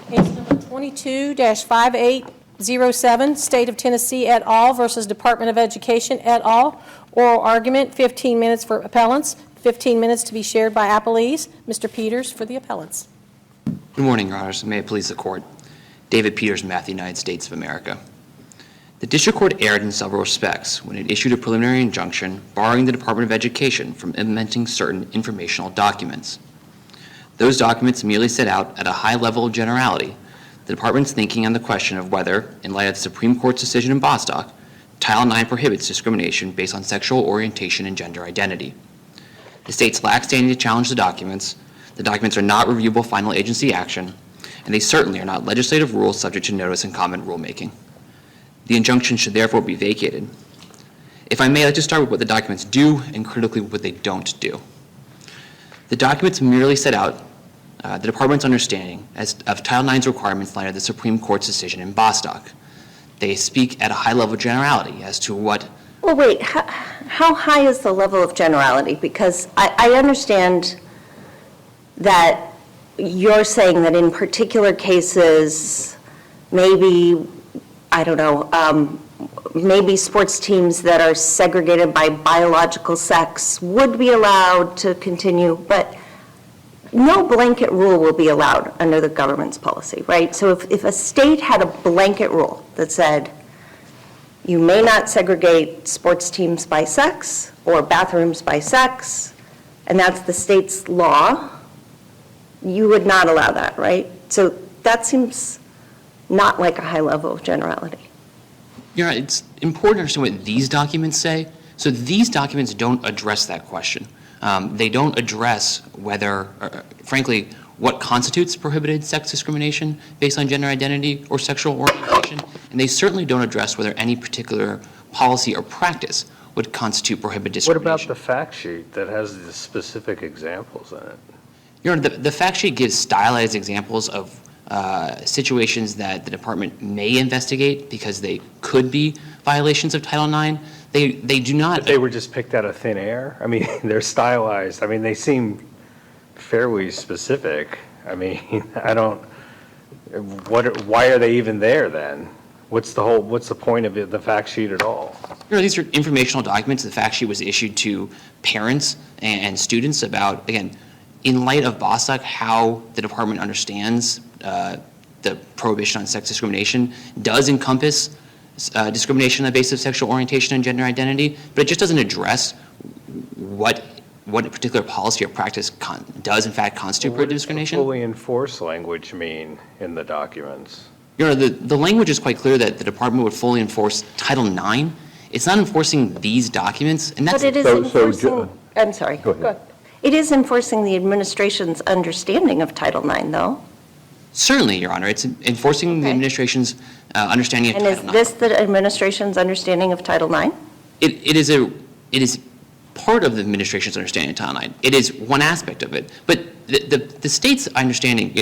Case number 22-5807, State of Tennessee et al. Versus Department of Education et al. Oral argument, 15 minutes for appellants, 15 minutes to be shared by appellees. Mr. Peters for the appellants. Good morning, Your Honors. May it please the Court. David Peters, Math, the United States of America. The District Court erred in several respects when it issued a preliminary injunction barring the Department of Education from implementing certain informational documents. Those documents merely set out at a high level of generality the Department's thinking on the question of whether, in light of the Supreme Court's decision in Bostock, Title IX prohibits discrimination based on sexual orientation and gender identity. The states lack standing to challenge the documents are not reviewable final agency action, and they certainly are not legislative rules subject to notice and comment rulemaking. The injunction should therefore be vacated. If I may, I'd like to start with what the documents do and critically what they don't do. The documents merely set out the Department's understanding of Title IX's requirements in light of the Supreme Court's decision in Bostock. They speak at a high level of generality as to what... Well, wait, how high is the level of generality? Because I understand that you're saying that in particular cases, maybe, I don't know, maybe sports teams that are segregated by biological sex would be allowed to continue, but no blanket rule will be allowed under the government's policy, right? So if a state had a blanket rule that said, you may not segregate sports teams by sex or bathrooms by sex, and that's the state's law, you would not allow that, right? So that seems not like a high level of generality. You're right. It's important to understand what these documents say. So these documents don't address that question. They don't address whether, frankly, what constitutes prohibited sex discrimination based on gender identity or sexual orientation, and they certainly don't address whether any particular policy or practice would constitute prohibited discrimination. What about the fact sheet that has the specific examples in it? Your Honor, the fact sheet gives stylized examples of situations that the Department may investigate because they could be violations of Title IX. They do not... But they were just picked out of thin air? I mean, they're stylized. I mean, they seem fairly specific. I mean, why are they even there then? What's the point of the fact sheet at all? You know, these are informational documents. The fact sheet was issued to parents and students about, again, in light of Bostock, how the Department understands the prohibition on sex discrimination does encompass discrimination on the basis of sexual orientation and gender identity, but it just doesn't address what a particular policy or practice does in fact constitute prohibited discrimination. What does fully enforced language mean in the documents? You know, the language is quite clear that the Department would fully enforce Title IX. It's not enforcing these documents, and that's... But it is enforcing... I'm sorry. Go ahead. It is enforcing the administration's understanding of Title IX, though. Certainly, Your Honor. It's enforcing the administration's understanding of Title IX. And is this the administration's understanding of Title IX? It is part of the administration's understanding of Title IX. It is one aspect of it. But the state's understanding,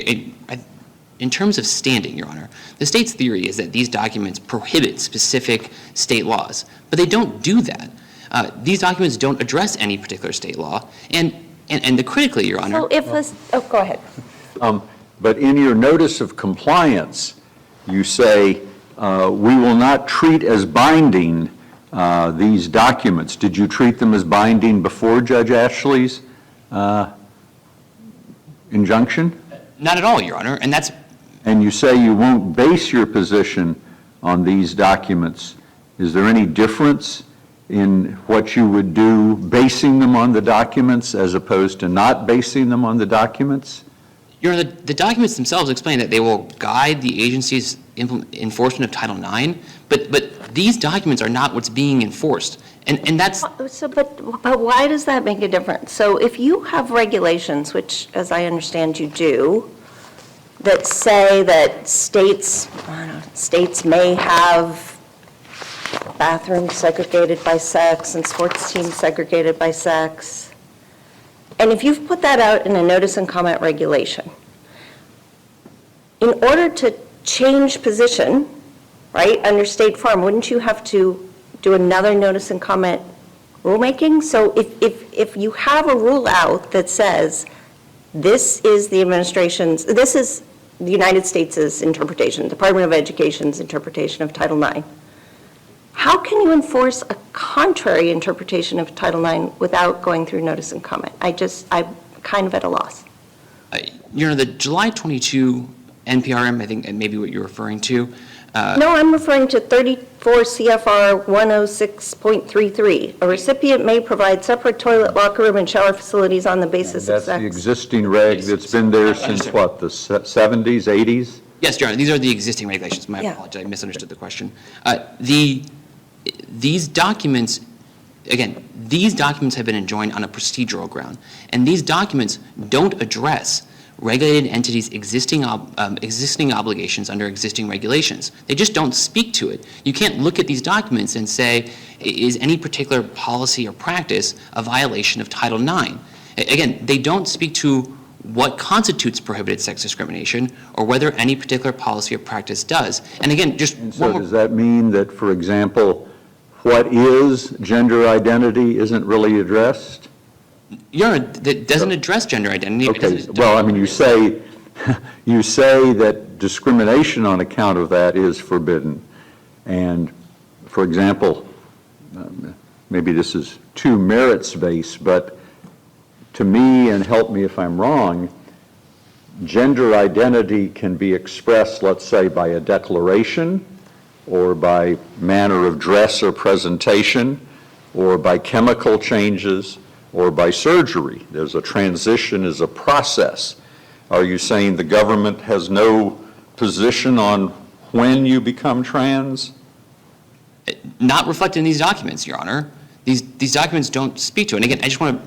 in terms of standing, Your Honor, the state's theory is that these documents prohibit specific state laws. But they don't do that. These documents don't address any particular state law. And critically, Your Honor... So if this... Oh, go ahead. But in your notice of compliance, you say, we will not treat as binding these documents. Did you treat them as binding before Judge Ashley's injunction? Not at all, Your Honor, and that's... And you say you won't base your position on these documents. Is there any difference in what you would do basing them on the documents as opposed to not basing them on the documents? Your Honor, the documents themselves explain that they will guide the agency's enforcement of Title IX, but these documents are not what's being enforced, and that's... So, but why does that make a difference? So if you have regulations, which, as I understand you do, that say that states may have bathrooms segregated by sex and sports teams segregated by sex, and if you've put that out in a notice and comment regulation, in order to change position, right, under State Farm, wouldn't you have to do another notice and comment rulemaking? So if you have a rule out that says this is the administration's, this is the United States' interpretation, Department of Education's interpretation of Title IX, how can you enforce a contrary interpretation of Title IX without going through notice and comment? I'm kind of at a loss. Your Honor, the July 22 NPRM, I think, maybe what you're referring to. No, I'm referring to 34 CFR 106.33. A recipient may provide separate toilet, locker room, and shower facilities on the basis of That's sex. the existing reg that's been there since what, the 70s, 80s? Yes, Your Honor, these are the existing regulations. My Yeah. apologies, I misunderstood the question. These documents, again, these documents have been enjoined on a procedural ground, and these documents don't address regulated entities' existing obligations under existing regulations. They just don't speak to it. You can't look at these documents and say, is any particular policy or practice a violation of Title IX? Again, they don't speak to what constitutes prohibited sex discrimination or whether any particular policy or practice does. And again, just And one so more. does that mean that, for example, what is gender identity isn't really addressed? Your Honor, that doesn't address gender identity. It Okay, doesn't- well, I mean, you say that discrimination on account of that is forbidden. And, for example, maybe this is too merits-based, but to me, and help me if I'm wrong, gender identity can be expressed, let's say, by a declaration, or by manner of dress or presentation, or by chemical changes, or by surgery. There's a transition as a process. Are you saying the government has no position on when you become trans? Not reflected in these documents, Your Honor. These documents don't speak to it. And again, I just want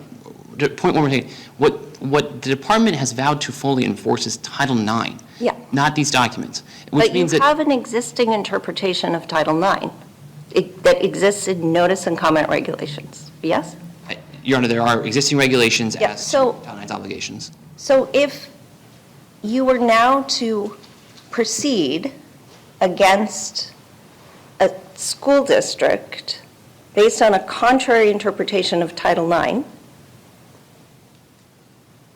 to point one more thing. What the department has vowed to fully enforce is Title IX, Yeah. not these documents. Which But you means that have an existing interpretation of Title IX that exists in notice and comment regulations, yes? Your Honor, there are existing regulations Yeah, as to so- Title IX's obligations. So if you were now to proceed against a school district based on a contrary interpretation of Title IX,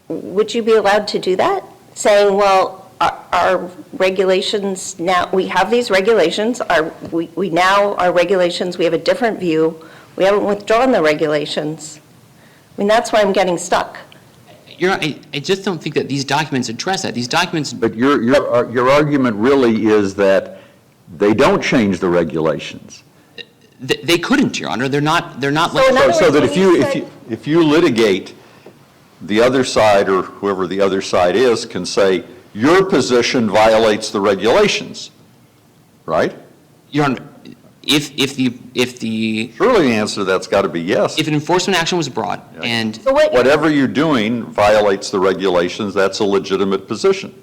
would you be allowed to do that? Saying, well, our regulations now, we have these regulations, our regulations, we have a different view, we haven't withdrawn the regulations. I mean, that's why I'm getting stuck. Your Honor, I just don't think that these documents address that. These documents, But your argument really is that they don't change the regulations. they couldn't, Your Honor. They're not So in like. other So words, that when you say- if you litigate, the other side, or whoever the other side is, can say, your position violates the regulations, right? Your Honor, if the Surely the answer to that's got to be yes. if an enforcement action was brought and So what- Whatever you're doing violates the regulations, that's a legitimate position.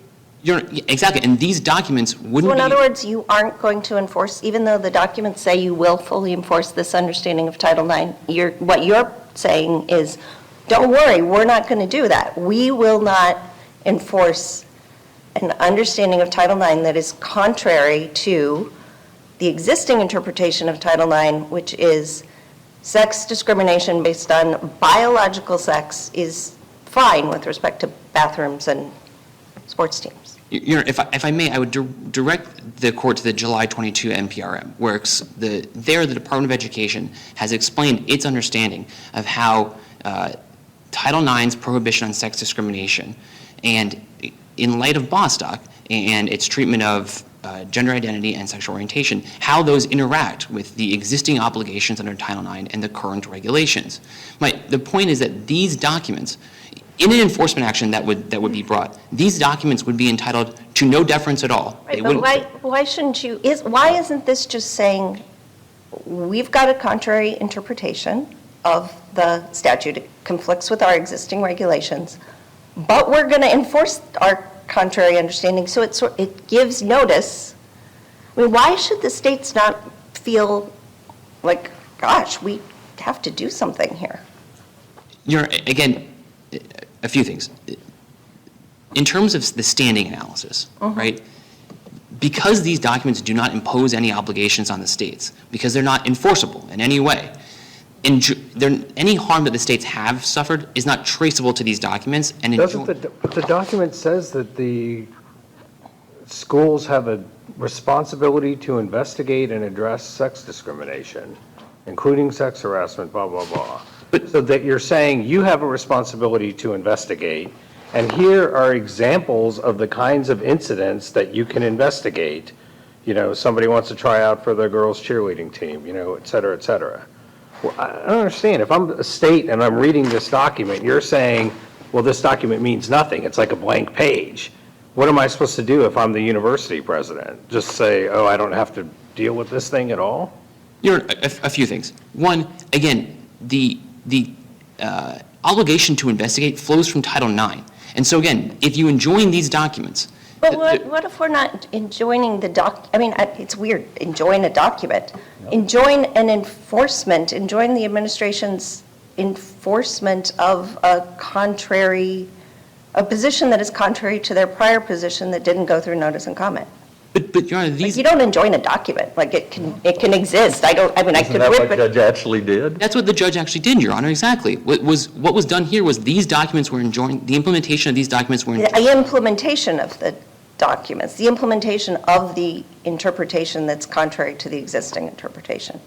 Your Honor, exactly, and these documents wouldn't So be. in other words, you aren't going to enforce, even though the documents say you will fully enforce this understanding of Title IX, what you're saying is, don't worry, we're not going to do that. We will not enforce an understanding of Title IX that is contrary to the existing interpretation of Title IX, which is sex discrimination based on biological sex is fine with respect to bathrooms and sports teams. Your Honor, if I may, I would direct the court to the July 22 NPRM, where the Department of Education has explained its understanding of how Title IX's prohibition on sex discrimination, and in light of Bostock and its treatment of gender identity and sexual orientation, how those interact with the existing obligations under Title IX and the current regulations. The point is that these documents, in an enforcement action that would be brought, these documents would be entitled to no deference at all. Right, They but wouldn't- why shouldn't you, why isn't this just saying, we've got a contrary interpretation of the statute, it conflicts with our existing regulations, but we're going to enforce our contrary understanding, so it gives notice. I mean, why should the states not feel like, gosh, we have to do something here? Again, a few things. In terms of the standing analysis, right? Because these documents do not impose any obligations on the states, because they're not enforceable in any way, any harm that the states have suffered is not traceable to these documents. And But the document says that the schools have a responsibility to investigate and address sex discrimination, including sex harassment, blah, blah, blah. So that you're saying you have a responsibility to investigate, and here are examples of the kinds of incidents that you can investigate. You know, somebody wants to try out for their girls' cheerleading team, you know, et cetera, et cetera. Well, I don't understand. If I'm a state and I'm reading this document, you're saying, well, this document means nothing. It's like a blank page. What am I supposed to do if I'm the university president? Just say, oh, I don't have to deal with this thing at all? A few things. One, again, the obligation to investigate flows from Title IX. And so again, if you enjoin these documents. But what if we're not enjoining it's weird, enjoin a document. Enjoin an enforcement, enjoin the administration's enforcement of a position that is contrary to their prior position that didn't go through notice and comment. But Your Honor, these. You don't enjoin a document, like it can exist. I could Isn't that what the judge actually did? That's what the judge actually did, Your Honor, exactly. What was done here was these documents were enjoined, the implementation of these documents were enjoined. The implementation of the documents, the implementation of the interpretation that's contrary to the existing interpretation.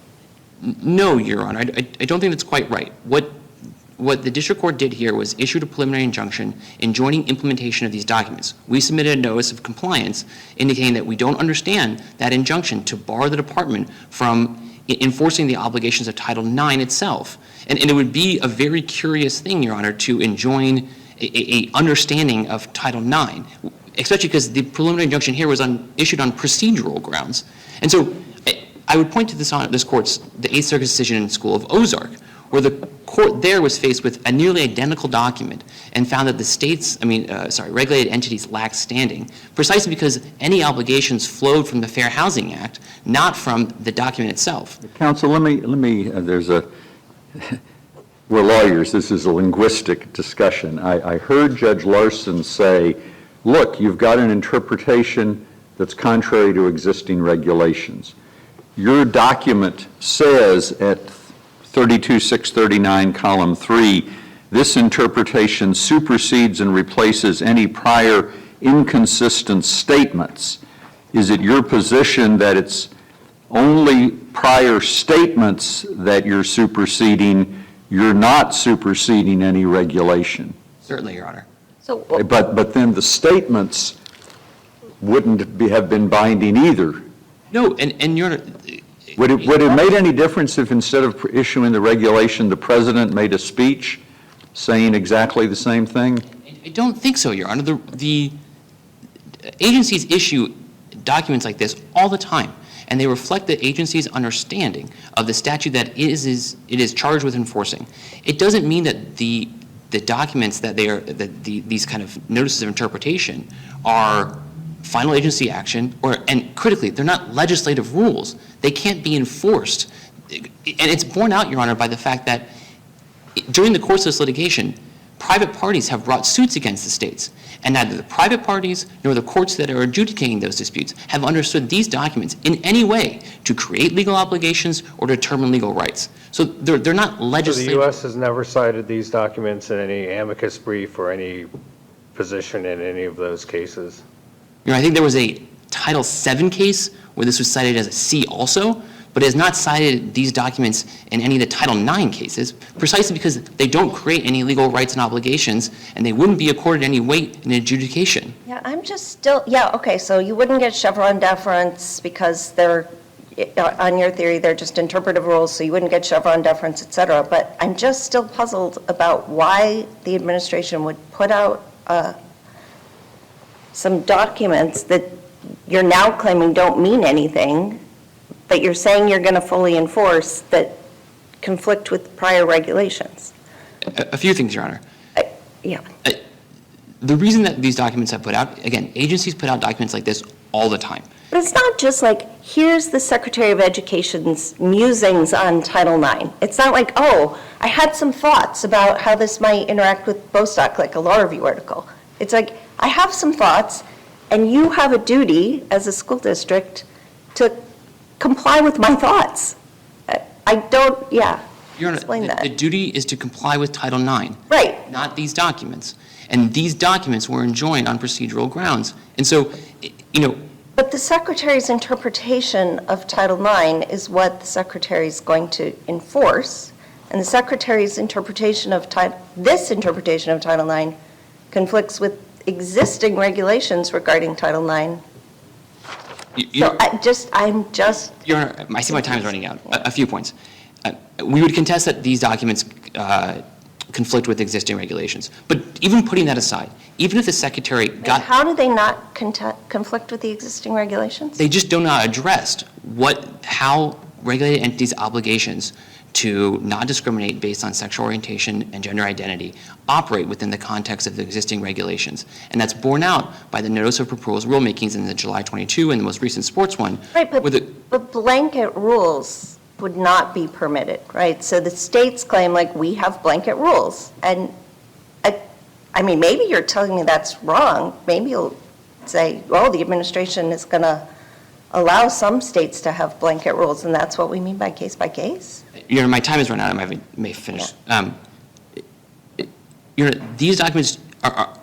No, Your Honor, I don't think that's quite right. What the district court did here was issued a preliminary injunction enjoining implementation of these documents. We submitted a notice of compliance indicating that we don't understand that injunction to bar the department from enforcing the obligations of Title IX itself. And it would be a very curious thing, Your Honor, to enjoin a understanding of Title IX, especially because the preliminary injunction here was issued on procedural grounds. And so I would point to this court's, the Eighth Circuit decision in School of Ozark, where the court there was faced with a nearly identical document and found that the regulated entities lacked standing, precisely because any obligations flowed from the Fair Housing Act, not from the document itself. Counsel, let me, we're lawyers, this is a linguistic discussion. I heard Judge Larson say, look, you've got an interpretation that's contrary to existing regulations. Your document says at 32639, column 3, this interpretation supersedes and replaces any prior inconsistent statements. Is it your position that it's only prior statements that you're superseding, you're not superseding any regulation? Certainly, Your Honor. So, But then the statements wouldn't have been binding either. No, and Your Honor. Would it made any difference if instead of issuing the regulation, the president made a speech saying exactly the same thing? I don't think so, Your Honor. The agencies issue documents like this all the time, and they reflect the agency's understanding of the statute that it is charged with enforcing. It doesn't mean that the documents these kind of notices of interpretation are final agency action, and critically, they're not legislative rules. They can't be enforced. And it's borne out, Your Honor, by the fact that during the course of this litigation, private parties have brought suits against the states, and neither the private parties nor the courts that are adjudicating those disputes have understood these documents in any way to create legal obligations or determine legal rights. So they're not legislative. So the U.S. has never cited these documents in any amicus brief or any position in any of those cases? You know, I think there was a Title VII case where this was cited as a C also, but it has not cited these documents in any of the Title IX cases, precisely because they don't create any legal rights and obligations, and they wouldn't be accorded any weight in adjudication. yeah, I'm just still, okay, so you wouldn't get Chevron deference because they're, on your theory, they're just interpretive rules, so you wouldn't get Chevron deference, et cetera. But I'm just still puzzled about why the administration would put out some documents that you're now claiming don't mean anything, that you're saying you're going to fully enforce, that conflict with prior regulations. A few things, Your Honor. Yeah. The reason that these documents have put out, again, agencies put out documents like this all the time. But it's not just like, here's the Secretary of Education's musings on Title IX. It's not like, oh, I had some thoughts about how this might interact with Bostock, like a law review article. It's like, I have some thoughts, and you have a duty as a school district to comply with my thoughts. I don't, Your Honor, explain that. the duty is to comply with Title IX. Right. Not these documents. And these documents were enjoined on procedural grounds. And so, But the Secretary's interpretation of Title IX is what the Secretary is going to enforce, and the Secretary's interpretation of this interpretation of Title IX conflicts with existing regulations regarding Title IX. So Your Honor, I see my time is running out. A few points. We would contest that these documents conflict with existing regulations. But even putting that aside, even if the Secretary got... How do they not conflict with the existing regulations? They just do not address how regulated entities' obligations to not discriminate based on sexual orientation and gender identity operate within the context of the existing regulations. And that's borne out by the Notice of Proposed Rulemakings in the July 22 and the most recent sports one. Right, but blanket rules would not be permitted, right? So the states claim, like, we have blanket rules. And, I mean, maybe you're telling me that's wrong. Maybe you'll say, well, the administration is going to allow some states to have blanket rules, and that's what we mean by case by case? Your Honor, my time has run out. I may finish. Yeah. Your Honor, these documents are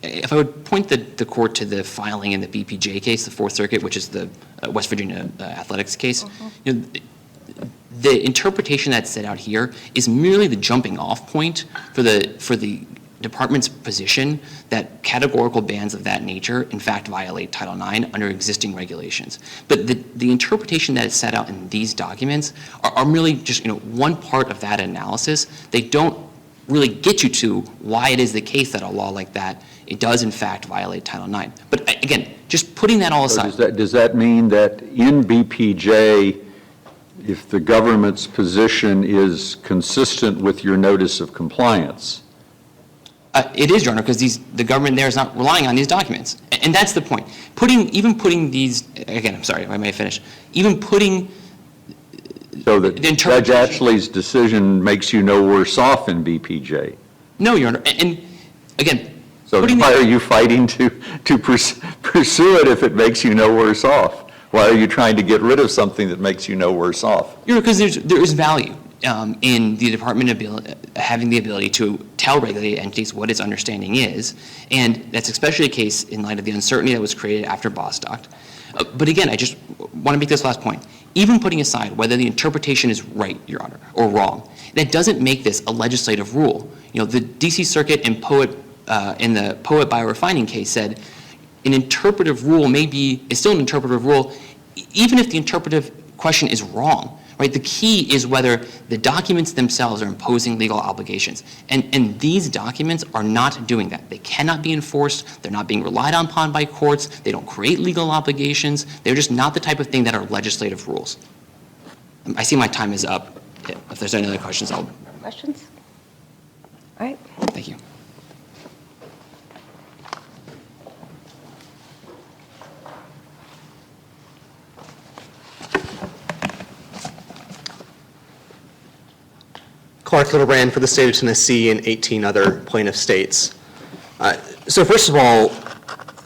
if I would point the court to the filing in the BPJ case, the Fourth Circuit, which is the West Virginia athletics case, the interpretation that's set out here is merely the jumping off point for the department's position that categorical bans of that nature in fact violate Title IX under existing regulations. But the interpretation that is set out in these documents are merely just one part of that analysis. They don't really get you to why it is the case that a law like that, it does in fact violate Title IX. But again, just putting that all aside. So does that mean that in BPJ, if the government's position is consistent with your notice of compliance? It is, Your Honor, because the government there is not relying on these documents. And that's the point. Even putting these, again, I'm sorry, I may finish, even putting so that Judge Ashley's decision makes you no worse off in BPJ? No, Your Honor. And again, so why are you fighting to pursue it if it makes you no worse off? Why are you trying to get rid of something that makes you no worse off? Your Honor, because there is value in the department having the ability to tell regulated entities what its understanding is, and that's especially the case in light of the uncertainty that was created after Bostock. But again, I just want to make this last point. Even putting aside whether the interpretation is right, Your Honor, or wrong, that doesn't make this a legislative rule. The D.C. Circuit in the Poet biorefining case said an interpretive rule is still an interpretive rule, even if the interpretive question is wrong. Right? The key is whether the documents themselves are imposing legal obligations. And these documents are not doing that. They cannot be enforced. They're not being relied upon by courts. They don't create legal obligations. They're just not the type of thing that are legislative rules. I see my time is up. If there's any other questions, I'll... Questions? All right. Thank you. Clark Littlebrand for the state of Tennessee and 18 other plaintiff states. So first of all,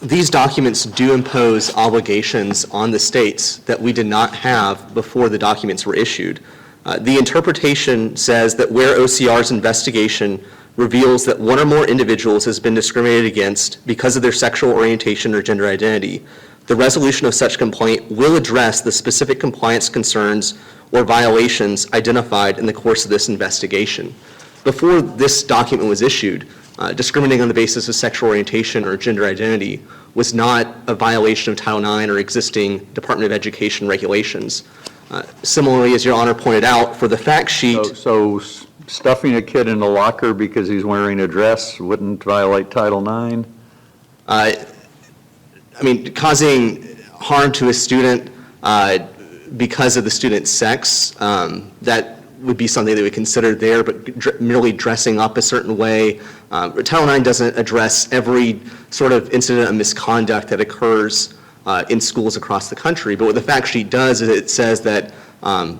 these documents do impose obligations on the states that we did not have before the documents were issued. The interpretation says that where OCR's investigation reveals that one or more individuals has been discriminated against because of their sexual orientation or gender identity, the resolution of such complaint will address the specific compliance concerns or violations identified in the course of this investigation. Before this document was issued, discriminating on the basis of sexual orientation or gender identity was not a violation of Title IX or existing Department of Education regulations. Similarly, as Your Honor pointed out, for the fact sheet... So stuffing a kid in a locker because he's wearing a dress wouldn't violate Title IX? I mean, causing harm to a student because of the student's sex, that would be something that we consider there, but merely dressing up a certain way. Title IX doesn't address every sort of incident of misconduct that occurs in schools across the country, but what the fact sheet does is it says that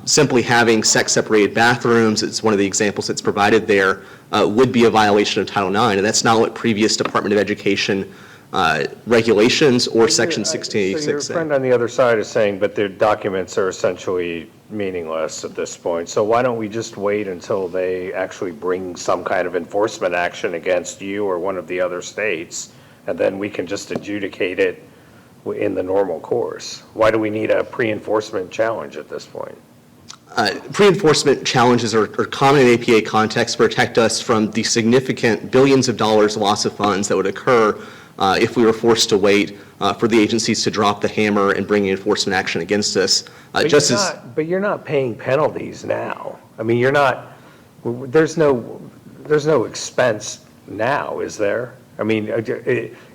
simply having sex-separated bathrooms, it's one of the examples that's provided there, would be a violation of Title IX, and that's not what previous Department of Education regulations or Section So 1686A. your friend on the other side is saying, but their documents are essentially meaningless at this point. So why don't we just wait until they actually bring some kind of enforcement action against you or one of the other states, and then we can just adjudicate it in the normal course? Why do we need a pre-enforcement challenge at this point? Pre-enforcement challenges are common in APA context to protect us from the significant billions of dollars loss of funds that would occur if we were forced to wait for the agencies to drop the hammer and bring enforcement action against us. But you're not paying penalties now. I mean, there's no expense now, is there? I mean,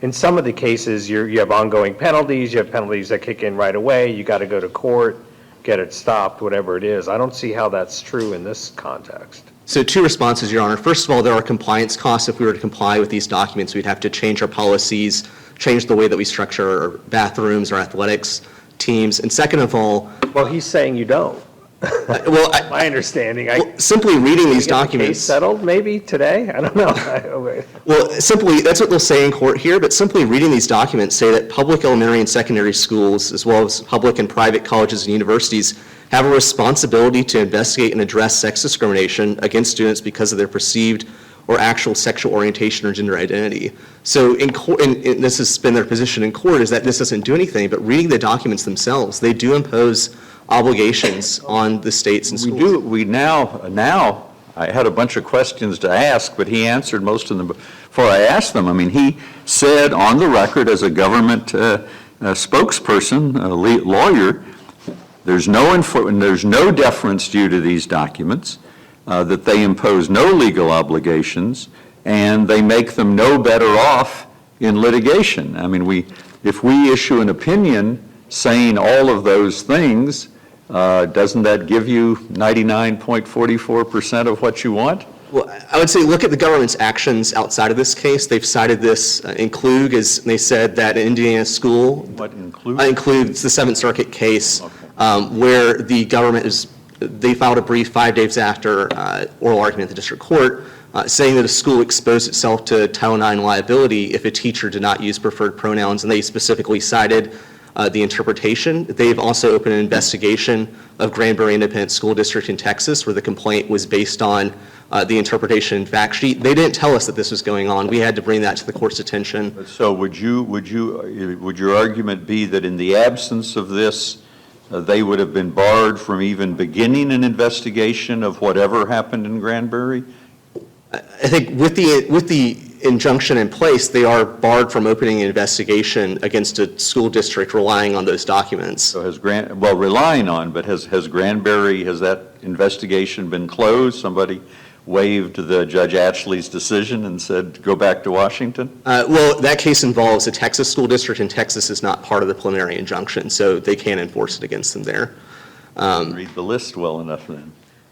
in some of the cases, you have ongoing penalties, you have penalties that kick in right away, you got to go to court, get it stopped, whatever it is. I don't see how that's true in this context. So two responses, Your Honor. First of all, there are compliance costs. If we were to comply with these documents, we'd have to change our policies, change the way that we structure our bathrooms, our athletics teams. And second of all... Well, he's saying you don't. My understanding. Simply reading these Get the documents... case settled maybe today? I don't know. Well, simply, that's what they'll say in court here, but simply reading these documents say that public elementary and secondary schools, as well as public and private colleges and universities, have a responsibility to investigate and address sex discrimination against students because of their perceived or actual sexual orientation or gender identity. So in court, and this has been their position in court, is that this doesn't do anything, but reading the documents themselves, they do impose obligations on the states and schools. We now, I had a bunch of questions to ask, but he answered most of them before I asked them. I mean, he said on the record as a government spokesperson, a lawyer, there's no deference due to these documents, that they impose no legal obligations, and they make them no better off in litigation. I mean, if we issue an opinion saying all of those things, doesn't that give you 99.44% of what you want? Well, I would say look at the government's actions outside of this case. They've cited this in Klug, as they said that an Indiana school... What, in Klug? Includes the Seventh Circuit case, where the government they filed a brief 5 days after oral argument at the district court, saying that a school exposed itself to Title IX liability if a teacher did not use preferred pronouns, and they specifically cited the interpretation. They've also opened an investigation of Granbury Independent School District in Texas, where the complaint was based on the interpretation fact sheet. They didn't tell us that this was going on. We had to bring that to the court's attention. So would your argument be that in the absence of this, they would have been barred from even beginning an investigation of whatever happened in Granbury? I think with the injunction in place, they are barred from opening an investigation against a school district relying on those documents. So relying on, but has that investigation been closed? Somebody waived the Judge Atchley's decision and said, go back to Washington? Well, that case involves a Texas school district, and Texas is not part of the preliminary injunction, so they can't enforce it against them there. Read the list well enough then.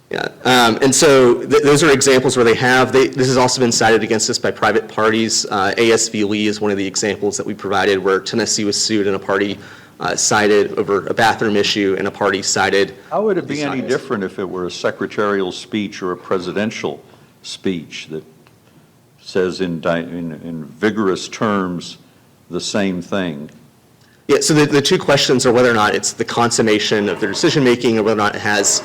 Yeah, and so those are examples where they have. This has also been cited against us by private parties. ASV Lee is one of the examples that we provided where Tennessee was sued and a party cited over a bathroom issue and a party cited. How would it be any different if it were a secretarial speech or a presidential speech that says in vigorous terms the same thing? Yeah, so the two questions are whether or not it's the consummation of their decision-making or whether or not it has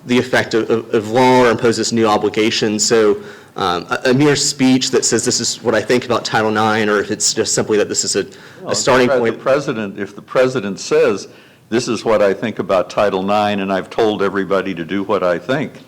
the effect of law or imposes new obligations. So a mere speech that says this is what I think about Title IX, or if it's just simply that this is a starting point. If the president says, this is what I think about Title IX and I've told everybody to do what I think,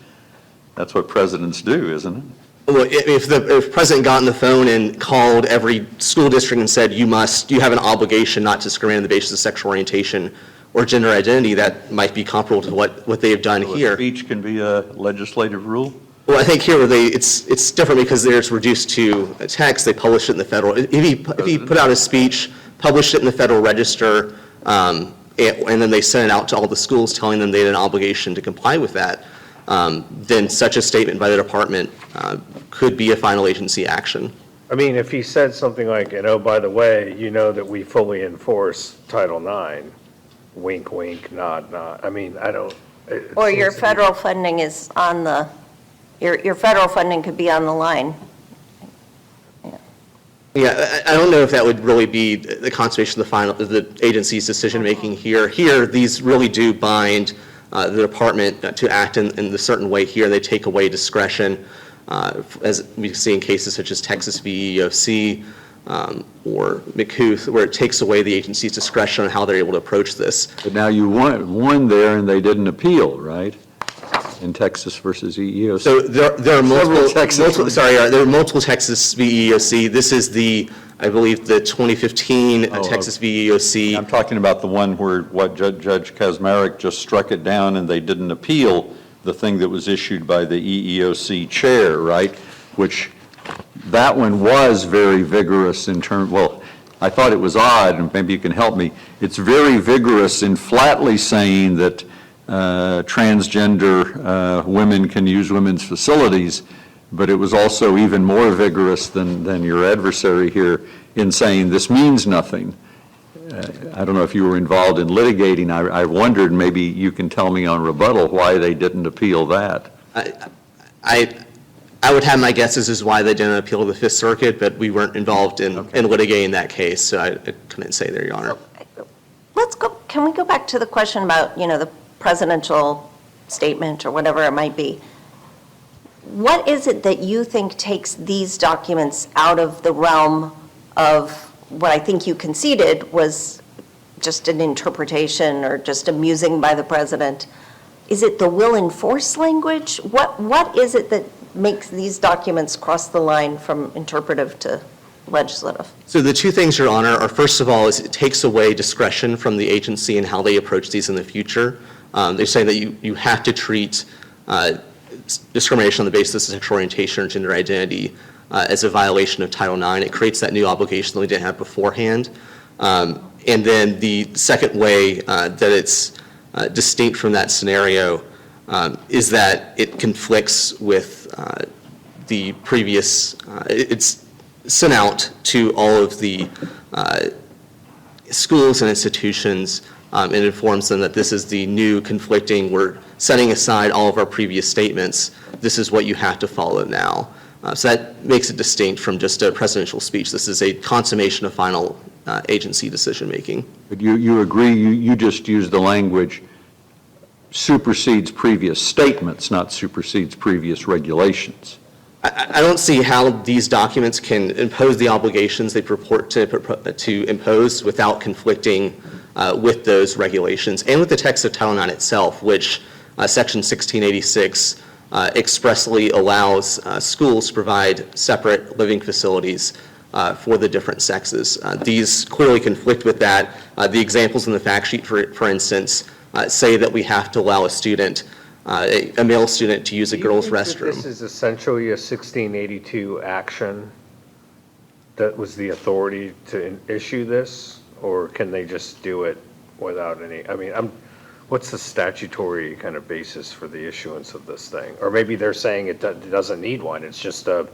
that's what presidents do, isn't it? Well, if the president got on the phone and called every school district and said, you have an obligation not to discriminate on the basis of sexual orientation or gender identity, that might be comparable to what they have done here. A speech can be a legislative rule? Well, I think here it's different because it's reduced to a text. They publish it in the federal. If he put out a speech, published it in the Federal Register, and then they sent it out to all the schools telling them they had an obligation to comply with that, then such a statement by the department could be a final agency action. I mean, if he said something like, oh, by the way, you know that we fully enforce Title IX, wink, wink, nod, nod. I mean, I don't. Or your federal funding is on the, your federal funding could be on the line. Yeah. Yeah, I don't know if that would really be the consummation of the agency's decision-making here. Here, these really do bind the department to act in a certain way here. They take away discretion, as we see in cases such as Texas v. EEOC or McCouth, where it takes away the agency's discretion on how they're able to approach this. But now you won there and they didn't appeal, right? In Texas versus EEOC. So there are multiple Texas v. EEOC. This is I believe the 2015 Texas v. EEOC. I'm talking about the one where Judge Kaczmarek just struck it down and they didn't appeal the thing that was issued by the EEOC chair, right? Which that one was very vigorous in terms, well, I thought it was odd, and maybe you can help me. It's very vigorous in flatly saying that transgender women can use women's facilities, but it was also even more vigorous than your adversary here in saying this means nothing. I don't know if you were involved in litigating. I wondered, maybe you can tell me on rebuttal why they didn't appeal that. I would have my guesses as why they didn't appeal to the Fifth Circuit, but we weren't involved in litigating that case, so I couldn't say there, Your Honor. Can we go back to the question about, the presidential statement or whatever it might be? What is it that you think takes these documents out of the realm of what I think you conceded was just an interpretation or just a musing by the president? Is it the will enforce language? What is it that makes these documents cross the line from interpretive to legislative? So the two things, Your Honor, are first of all, is it takes away discretion from the agency and how they approach these in the future. They're saying that you have to treat discrimination on the basis of sexual orientation or gender identity as a violation of Title IX. It creates that new obligation that we didn't have beforehand. And then the second way that it's distinct from that scenario is that it conflicts with the previous, it's sent out to all of the schools and institutions and informs them that this is the new conflicting, we're setting aside all of our previous statements, this is what you have to follow now. So that makes it distinct from just a presidential speech. This is a consummation of final agency decision-making. But you agree, you just used the language supersedes previous statements, not supersedes previous regulations. I don't see how these documents can impose the obligations they purport to impose without conflicting with those regulations and with the text of Title IX itself, which Section 1686 expressly allows schools to provide separate living facilities for the different sexes. These clearly conflict with that. The examples in the fact sheet, for instance, say that we have to allow a student, a male student, to use a girl's restroom. This is essentially a 1682 action that was the authority to issue this, or can they just do it without any? What's the statutory kind of basis for the issuance of this thing? Or maybe they're saying it doesn't need one. It's just a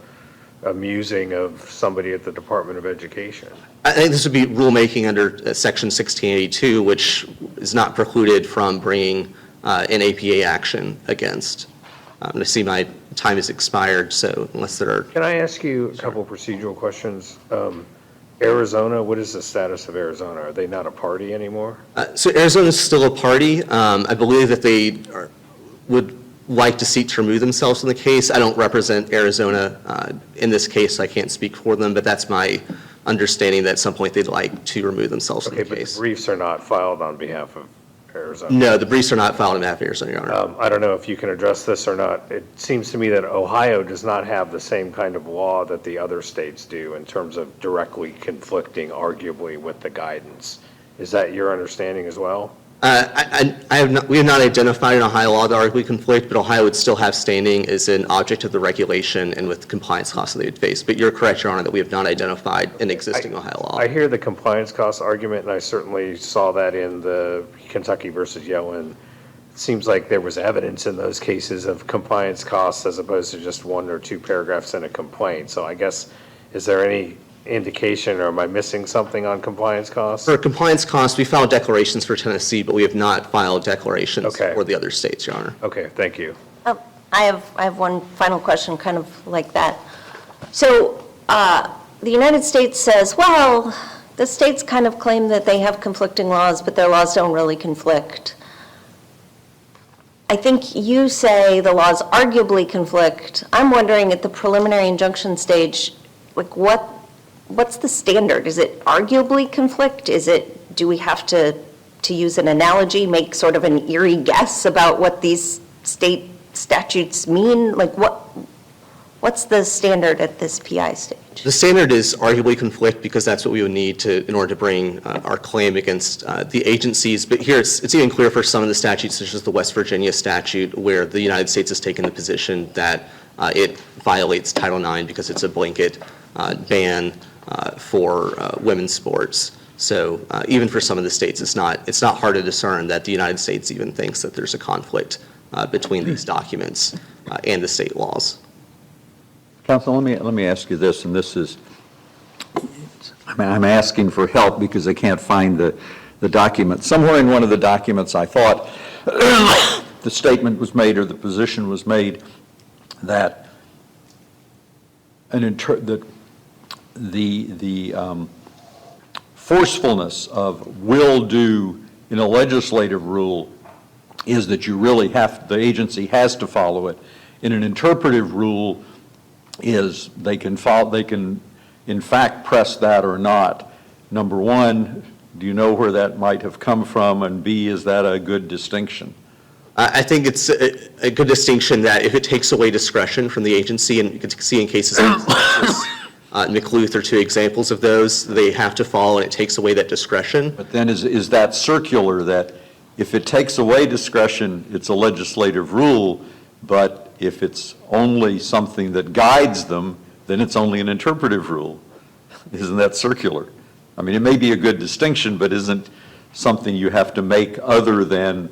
musing of somebody at the Department of Education. I think this would be rulemaking under Section 1682, which is not precluded from bringing an APA action against. I see my time has expired, so unless there are... Can I ask you a couple procedural questions? Arizona, what is the status of Arizona? Are they not a party anymore? So Arizona is still a party. I believe that they would like to seek to remove themselves from the case. I don't represent Arizona in this case, so I can't speak for them, but that's my understanding that at some point they'd like to remove themselves from the case. Okay, but the briefs are not filed on behalf of Arizona? No, the briefs are not filed on behalf of Arizona, Your Honor. I don't know if you can address this or not. It seems to me that Ohio does not have the same kind of law that the other states do in terms of directly conflicting, arguably, with the guidance. Is that your understanding as well? We have not identified an Ohio law that arguably conflict, but Ohio would still have standing as an object of the regulation and with compliance costs that they would face. But you're correct, Your Honor, that we have not identified an existing Ohio law. I hear the compliance costs argument, and I certainly saw that in the Kentucky versus Yellen. It seems like there was evidence in those cases of compliance costs as opposed to just one or two paragraphs in a complaint. So I guess, is there any indication, or am I missing something on compliance costs? For compliance costs, we filed declarations for Tennessee, but we have not filed declarations for the other states, Your Honor. Okay, thank you. I have one final question, kind of like that. So the United States says, well, the states kind of claim that they have conflicting laws, but their laws don't really conflict. I think you say the laws arguably conflict. I'm wondering at the preliminary injunction stage, like what's the standard? Is it arguably conflict? Do we have to use an analogy, make sort of an eerie guess about what these state statutes mean? Like what's the standard at this PI stage? The standard is arguably conflict because that's what we would need in order to bring our claim against the agencies. But here it's even clearer for some of the statutes, such as the West Virginia statute, where the United States has taken the position that it violates Title IX because it's a blanket ban for women's sports. So even for some of the states, it's not hard to discern that the United States even thinks that there's a conflict between these documents and the state laws. Counsel, let me ask you this, and this is, I'm asking for help because I can't find the document. Somewhere in one of the documents, I thought the statement was made or the position was made that the forcefulness of will do in a legislative rule is that you really the agency has to follow it. In an interpretive rule, is they can in fact press that or not. Number one, do you know where that might have come from? And B, is that a good distinction? I think it's a good distinction that if it takes away discretion from the agency, and you can see in cases like this, McLuth are two examples of those, they have to follow and it takes away that discretion. But then is that circular, that if it takes away discretion, it's a legislative rule, but if it's only something that guides them, then it's only an interpretive rule? Isn't that circular? I mean, it may be a good distinction, but isn't something you have to make other than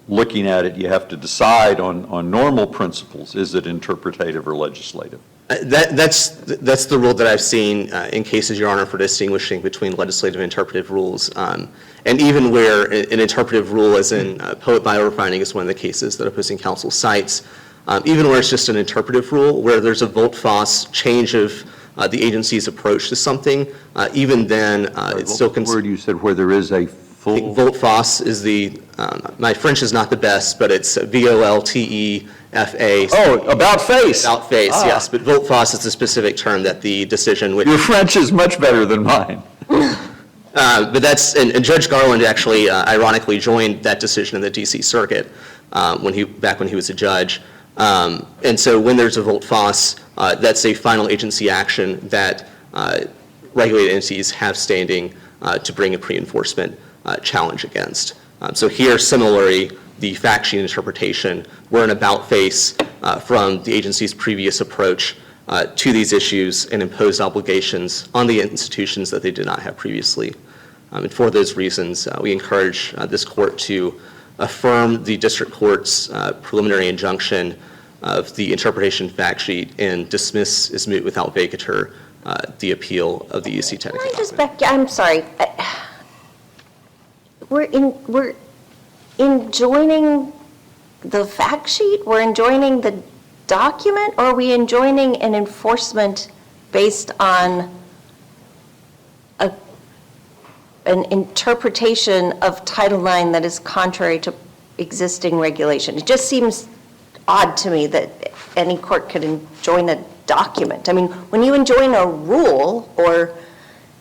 looking at it, you have to decide on normal principles. Is it interpretative or legislative? That's the rule that I've seen in cases, Your Honor, for distinguishing between legislative and interpretive rules. And even where an interpretive rule, as in poet biorefining is one of the cases that opposing counsel cites, even where it's just an interpretive rule, where there's a volte-face change of the agency's approach to something, even then it's still considered. Word you said where there is a full. Volte-face is my French is not the best, but it's VOLTEFA. Oh, about face. About face, yes. But volte-face is the specific term that the decision which. Your French is much better than mine. But and Judge Garland actually, ironically, joined that decision in the D.C. Circuit back when he was a judge. And so when there's a volte-face, that's a final agency action that regulated entities have standing to bring a pre-enforcement challenge against. So here, similarly, the fact sheet interpretation, we're an about-face from the agency's previous approach to these issues and imposed obligations on the institutions that they did not have previously. And for those reasons, we encourage this court to affirm the district court's preliminary injunction of the interpretation fact sheet and dismiss as moot without vacatur the appeal of the EC technical document. I'm sorry. We're enjoining the fact sheet? We're enjoining the document? Or are we enjoining an enforcement based on an interpretation of Title IX that is contrary to existing regulation? It just seems odd to me that any court could enjoin a document. I mean, when you enjoin a rule or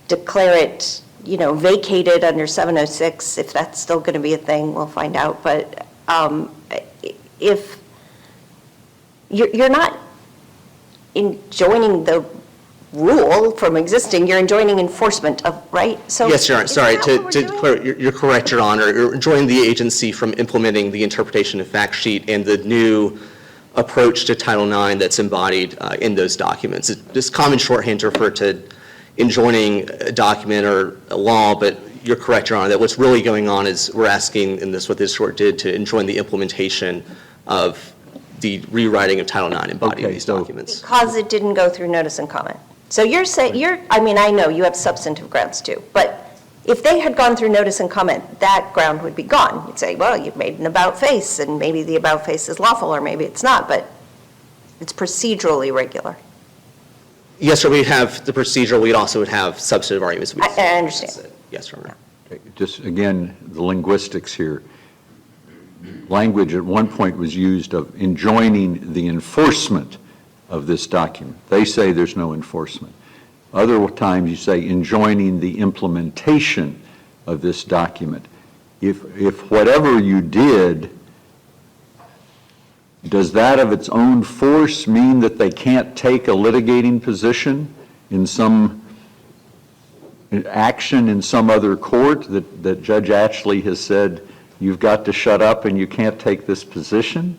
declare it, vacated under 706, if that's still going to be a thing, we'll find out. But if you're not enjoining the rule from existing, you're enjoining enforcement of, right? So yes, Your Honor. Sorry, to clear, you're correct, Your Honor. You're enjoining the agency from implementing the interpretation of fact sheet and the new approach to Title IX that's embodied in those documents. It's common shorthand to refer to enjoining a document or a law, but you're correct, Your Honor, that what's really going on is we're asking, and this is what this court did, to enjoin the implementation of the rewriting of Title IX embodied in these documents. Because it didn't go through notice and comment. So you're saying, I know you have substantive grounds too, but if they had gone through notice and comment, that ground would be gone. You'd say, well, you've made an about face, and maybe the about face is lawful, or maybe it's not, but it's procedurally regular. Yes, sir, we'd have the procedural, we'd also would have substantive arguments. I understand. Yes, Your Honor. Just again, the linguistics here. Language at one point was used of enjoining the enforcement of this document. They say there's no enforcement. Other times you say enjoining the implementation of this document. If whatever you did, does that of its own force mean that they can't take a litigating position in some action in some other court that Judge Ashley has said, you've got to shut up and you can't take this position?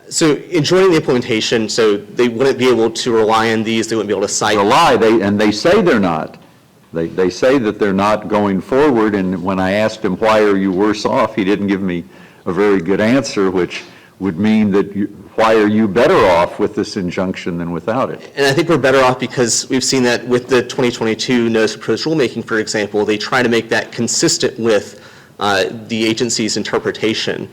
So enjoining the implementation, so they wouldn't be able to rely on these, they wouldn't be able to cite. And they say they're not. They say that they're not going forward, and when I asked him, why are you worse off, he didn't give me a very good answer, which would mean that why are you better off with this injunction than without it? And I think we're better off because we've seen that with the 2022 notice of proposed rulemaking, for example, they try to make that consistent with the agency's interpretation.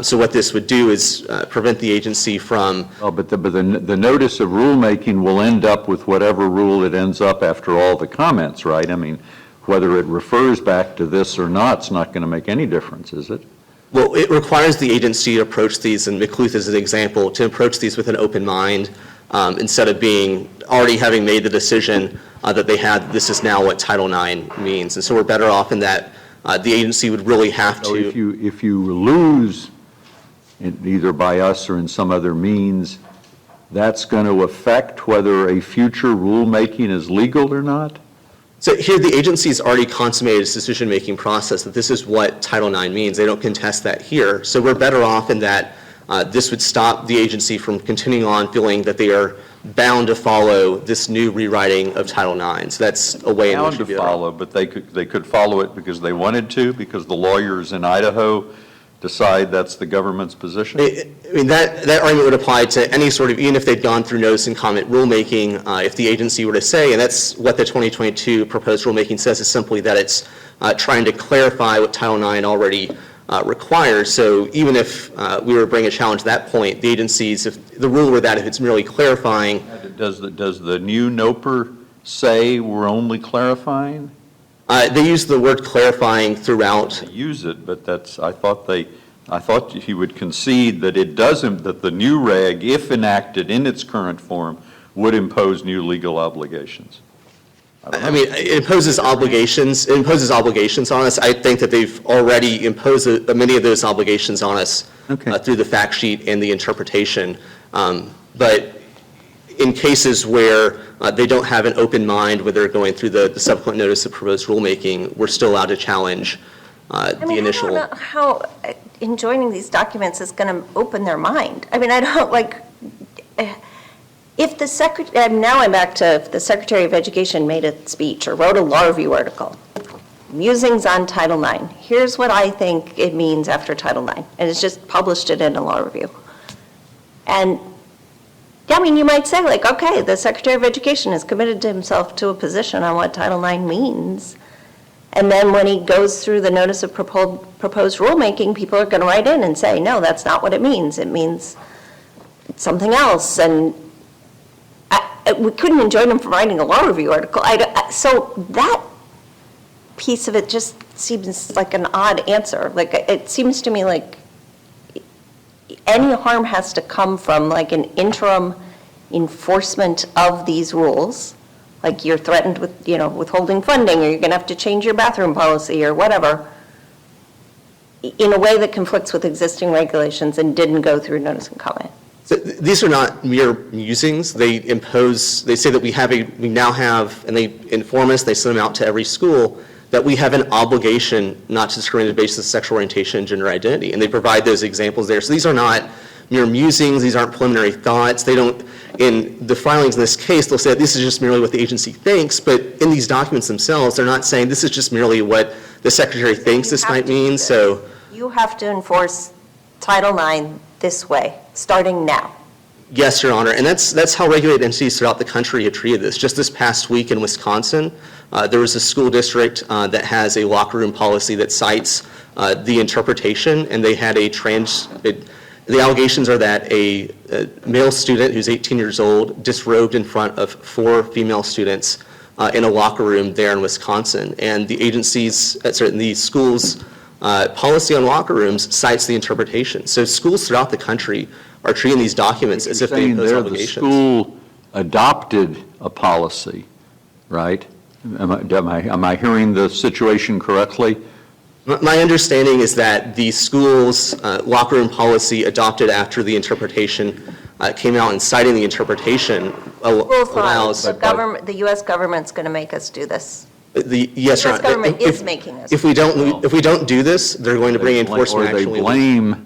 So what this would do is prevent the agency from. Well, but the notice of rulemaking will end up with whatever rule it ends up after all the comments, right? I mean, whether it refers back to this or not, it's not going to make any difference, is it? Well, it requires the agency to approach these, and McLuth is an example, to approach these with an open mind instead of already having made the decision that they had, this is now what Title IX means. And so we're better off in that the agency would really have So to. if you lose, either by us or in some other means, that's going to affect whether a future rulemaking is legal or not? So here the agency's already consummated its decision-making process that this is what Title IX means. They don't contest that here. So we're better off in that this would stop the agency from continuing on feeling that they are bound to follow this new rewriting of Title IX. So that's a way in which Bound to follow, but they could follow it because they wanted to, because the lawyers in Idaho decide that's the government's position? I mean, that argument would apply to any sort of, even if they'd gone through notice and comment rulemaking, if the agency were to say, and that's what the 2022 proposed rulemaking says, is simply that it's trying to clarify what Title IX already requires. So even if we were to bring a challenge to that point, the agencies, if the rule were that if it's merely clarifying. Does the new NOPR say we're only clarifying? They use the word clarifying throughout. They use it, but I thought he would concede that it doesn't, that the new reg, if enacted in its current form, would impose new legal obligations. I mean, it imposes obligations. It imposes obligations on us. I think that they've already imposed many of those obligations on us through the fact sheet and the interpretation. But in cases where they don't have an open mind, where they're going through the subsequent notice of proposed rulemaking, we're still allowed to challenge the initial. I don't know how enjoining these documents is going to open their mind. I mean, I don't like. If the secretary, now I'm back to if the Secretary of Education made a speech or wrote a law review article, musings on Title IX. Here's what I think it means after Title IX, and it's just published it in a law review. And yeah, I mean, you might say like, okay, the Secretary of Education has committed to himself to a position on what Title IX means. And then when he goes through the notice of proposed rulemaking, people are going to write in and say, no, that's not what it means. It means something else. And we couldn't enjoin him from writing a law review article. So that piece of it just seems like an odd answer. Like, it seems to me like any harm has to come from like an interim enforcement of these rules. Like you're threatened with, withholding funding, or you're going to have to change your bathroom policy or whatever, in a way that conflicts with existing regulations and didn't go through notice and comment. So these are not mere musings. They say that we now have, and they inform us, they send them out to every school, that we have an obligation not to discriminate based on sexual orientation and gender identity. And they provide those examples there. So these are not mere musings. These aren't preliminary thoughts. They don't, in the filings in this case, they'll say this is just merely what the agency thinks. But in these documents themselves, they're not saying this is just merely what the secretary thinks this might mean. So you have to enforce Title IX this way, starting now. Yes, Your Honor, and that's how regulated entities throughout the country have treated this. Just this past week in Wisconsin, there was a school district that has a locker room policy that cites the interpretation, and they had The allegations are that a male student who's 18 years old disrobed in front of 4 female students in a locker room there in Wisconsin. And the the school's policy on locker rooms cites the interpretation. So schools throughout the country are treating these documents as if they impose obligations. The school adopted a policy, right? Am I hearing the situation correctly? My understanding is that the school's locker room policy adopted after the interpretation came out, and citing the interpretation allows. The U.S. government's going to make us do this. Yes, The U.S. government is making us. If we don't do this, they're going to bring enforcement action.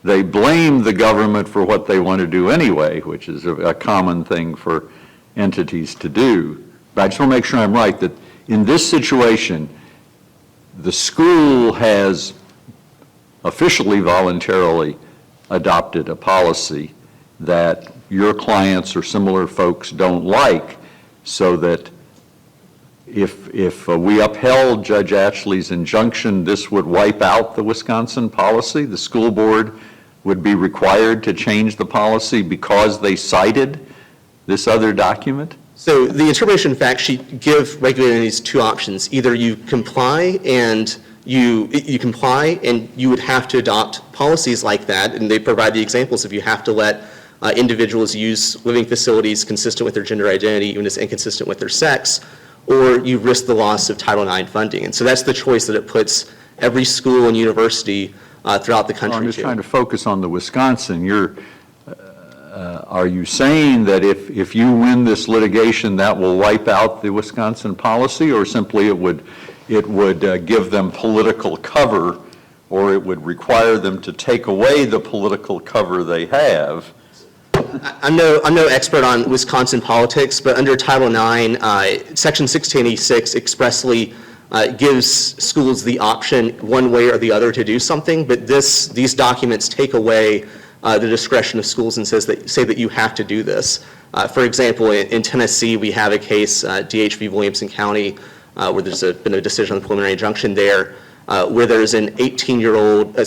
They blame the government for what they want to do anyway, which is a common thing for entities to do. But I just want to make sure I'm right, that in this situation, the school has officially, voluntarily adopted a policy that your clients or similar folks don't like, so that if we upheld Judge Ashley's injunction, this would wipe out the Wisconsin policy? The school board would be required to change the policy because they cited this other document? So the interpretation fact sheet give regulator entities 2 options. Either you comply and you would have to adopt policies like that, and they provide the examples of you have to let individuals use living facilities consistent with their gender identity, even if it's inconsistent with their sex, or you risk the loss of Title IX funding. And so that's the choice that it puts every school and university throughout the country. I'm just trying to focus on the Wisconsin. Are you saying that if you win this litigation, that will wipe out the Wisconsin policy, or simply it would give them political cover, or it would require them to take away the political cover they have? I'm no expert on Wisconsin politics, but under Title IX, Section 1686 expressly gives schools the option one way or the other to do something, but these documents take away the discretion of schools and say that you have to do this. For example, in Tennessee, we have a case, DH v. Williamson County, where there's been a decision on the preliminary injunction there, where there's an 8-year-old,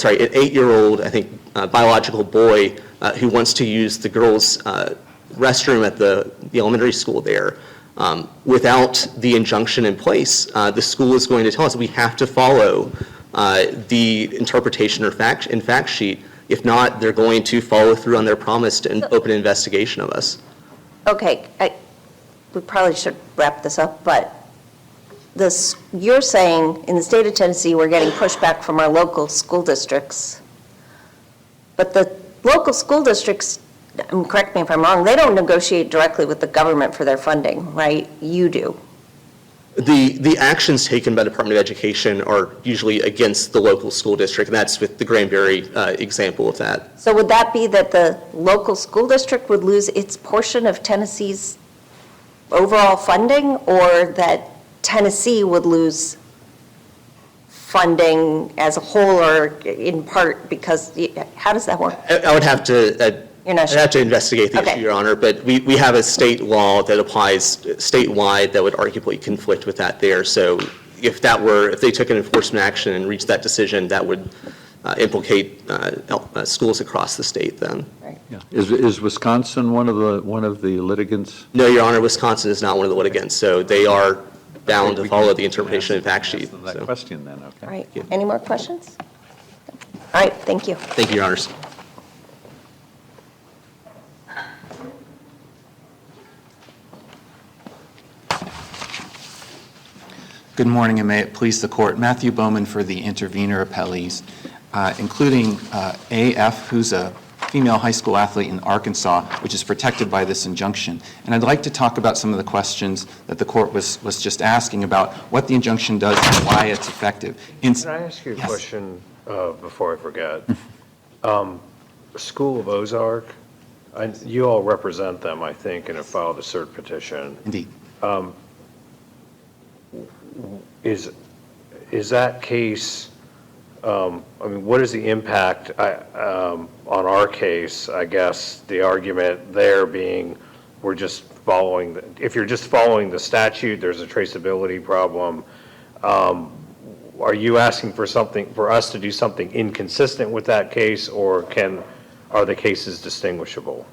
I think, biological boy who wants to use the girls' restroom at the elementary school there. Without the injunction in place, the school is going to tell us we have to follow the interpretation or fact sheet. If not, they're going to follow through on their promise to open an investigation of us. Okay, we probably should wrap this up, but you're saying in the state of Tennessee, we're getting pushback from our local school districts. But the local school districts, correct me if I'm wrong, they don't negotiate directly with the government for their funding, right? You do. The actions taken by the Department of Education are usually against the local school district, and that's with the Granbury example of that. So would that be that the local school district would lose its portion of Tennessee's overall funding, or that Tennessee would lose funding as a whole or in part? Because how does that work? I would have to You're not I'd sure? have to investigate the Okay. issue, Your Honor, but we have a state law that applies statewide that would arguably conflict with that there. So if they took an enforcement action and reached that decision, that would implicate schools across the state then. Right. Yeah. Is Wisconsin one of the litigants? No, Your Honor, Wisconsin is not one of the litigants, so they are bound to follow the interpretation and fact sheet. That So. question then, okay. All right. Any more questions? All right, thank you. Thank you, Your Honors. Good morning, and may it please the court. Matthew Bowman for the intervener appellees, including AF, who's a female high school athlete in Arkansas, which is protected by this injunction. And I'd like to talk about some of the questions that the court was just asking about what the injunction does and why it's effective. Can I ask you a Yes. question before I forget? School of Ozark, you all represent them, I think, and have filed a cert petition. Indeed. Is that case, what is the impact on our case? I guess the argument there being we're just following, if you're just following the statute, there's a traceability problem. Are you asking for us to do something inconsistent with that case, or are the cases distinguishable?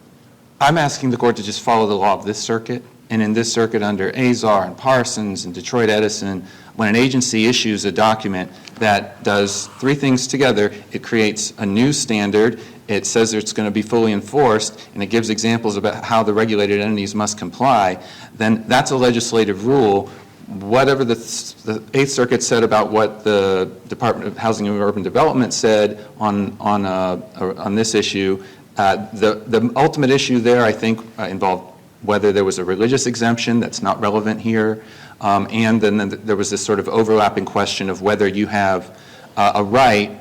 I'm asking the court to just follow the law of this circuit, and in this circuit under Azar and Parsons and Detroit Edison, when an agency issues a document that does three things together, it creates a new standard, it says it's going to be fully enforced, and it gives examples about how the regulated entities must comply, then that's a legislative rule. Whatever the Eighth Circuit said about what the Department of Housing and Urban Development said on this issue, the ultimate issue there, I think, involved whether there was a religious exemption that's not relevant here, and then there was this sort of overlapping question of whether you have a right,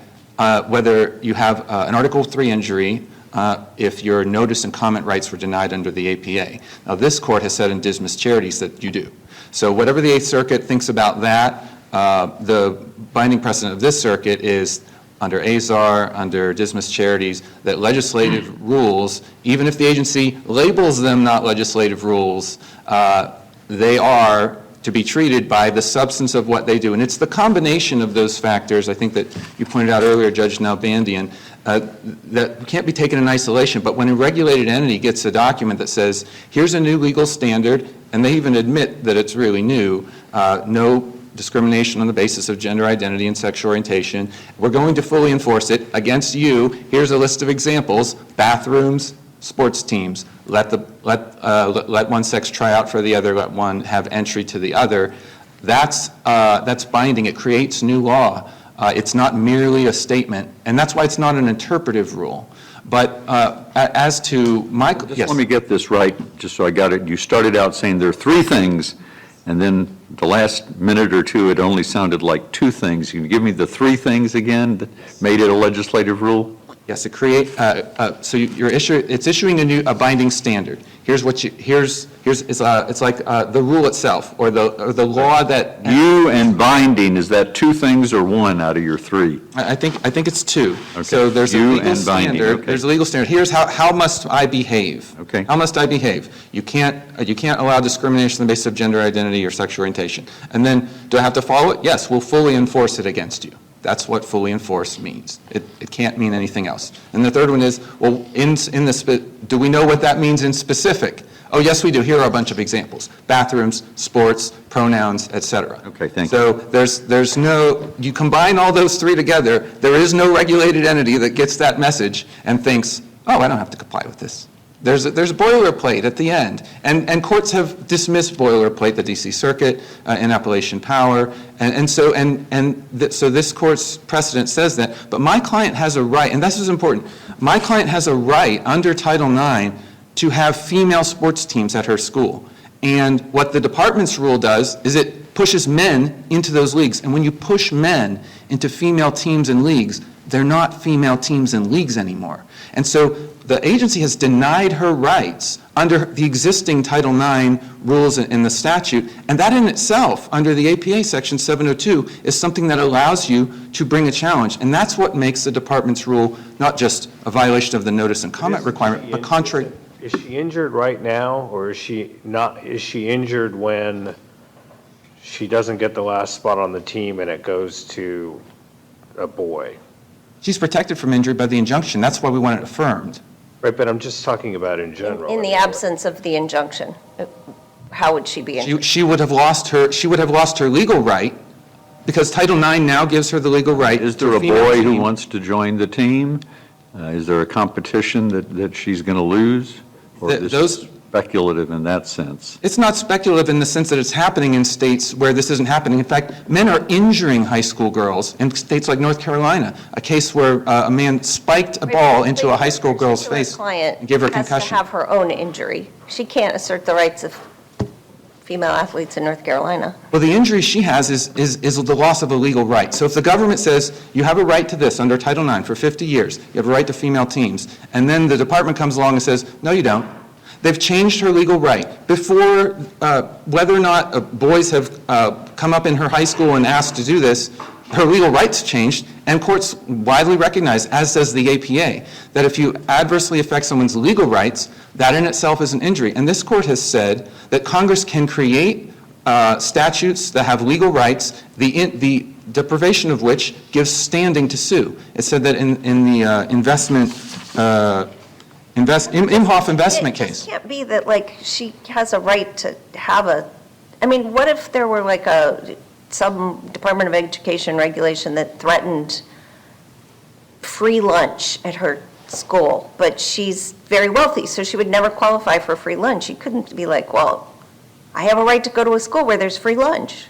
whether you have an Article III injury if your notice and comment rights were denied under the APA. Now, this court has said in Dismiss Charities that you do. So whatever the Eighth Circuit thinks about that, the binding precedent of this circuit is under Azar, under Dismiss Charities, that legislative rules, even if the agency labels them not legislative rules, they are to be treated by the substance of what they do. And it's the combination of those factors, I think that you pointed out earlier, Judge Nalbandian, that can't be taken in isolation. But when a regulated entity gets a document that says, here's a new legal standard, and they even admit that it's really new, no discrimination on the basis of gender identity and sexual orientation. We're going to fully enforce it against you. Here's a list of examples: bathrooms, sports teams. Let one sex try out for the other. Let one have entry to the other. That's binding. It creates new law. It's not merely a statement, and that's why it's not an interpretive rule. But as to my yes. Let me get this right, just so I got it. You started out saying there are three things, and then the last minute or two, it only sounded like two things. Can you give me the three things again that made it a legislative rule? Yes, it create. So it's issuing a binding standard. Here's what it's like the rule itself, or the law that You and binding, is that two things or one out of your three? I think it's two. Okay. So there's You a legal and binding, standard. okay. There's a legal standard. Here's how must I behave? Okay. How must I behave? You can't allow discrimination on the basis of gender identity or sexual orientation. And then, do I have to follow it? Yes, we'll fully enforce it against you. That's what fully enforced means. It can't mean anything else. And the third one is, well, do we know what that means in specific? Oh, yes, we do. Here are a bunch of examples: bathrooms, sports, pronouns, etc. Okay, thank you. So there's no, you combine all those three together, there is no regulated entity that gets that message and thinks, oh, I don't have to comply with this. There's a boilerplate at the end, and courts have dismissed boilerplate, the D.C. Circuit in Appalachian Power, so this court's precedent says that. But my client has a right, and this is important. My client has a right under Title IX to have female sports teams at her school, and what the department's rule does is it pushes men into those leagues, and when you push men into female teams and leagues, they're not female teams and leagues anymore, and so the agency has denied her rights under the existing Title IX rules in the statute, and that in itself, under the APA Section 702, is something that allows you to bring a challenge, and that's what makes the department's rule not just a violation of the notice and comment requirement, but contrary. Is she injured right now, or is she not? Is she injured when she doesn't get the last spot on the team and it goes to a boy? She's protected from injury by the injunction. That's why we want it affirmed. Right, but I'm just talking about in general. In the absence of the injunction, how would she be injured? She would have lost her legal right, because Title IX now gives her the legal right. Is there a boy who wants to join the team? Is there a competition that she's going to lose? Or is this speculative in that sense? It's not speculative in the sense that it's happening in states where this isn't happening. In fact, men are injuring high school girls in states like North Carolina, a case where a man spiked a ball into a high school girl's face and gave her a concussion. Has to have her own injury. She can't assert the rights of female athletes in North Carolina. Well, the injury she has is the loss of a legal right. So if the government says you have a right to this under Title IX for 50 years, you have a right to female teams, and then the department comes along and says, no, you don't. They've changed her legal right. Before, whether or not boys have come up in her high school and asked to do this, her legal rights changed, and courts widely recognize, as does the APA, that if you adversely affect someone's legal rights, that in itself is an injury. And this court has said that Congress can create statutes that have legal rights, the deprivation of which gives standing to sue. It said that in the investment Imhoff investment case. It can't be that, like, she has a right to have I mean, what if there were like some Department of Education regulation that threatened free lunch at her school, but she's very wealthy, so she would never qualify for free lunch. You couldn't be like, well, I have a right to go to a school where there's free lunch,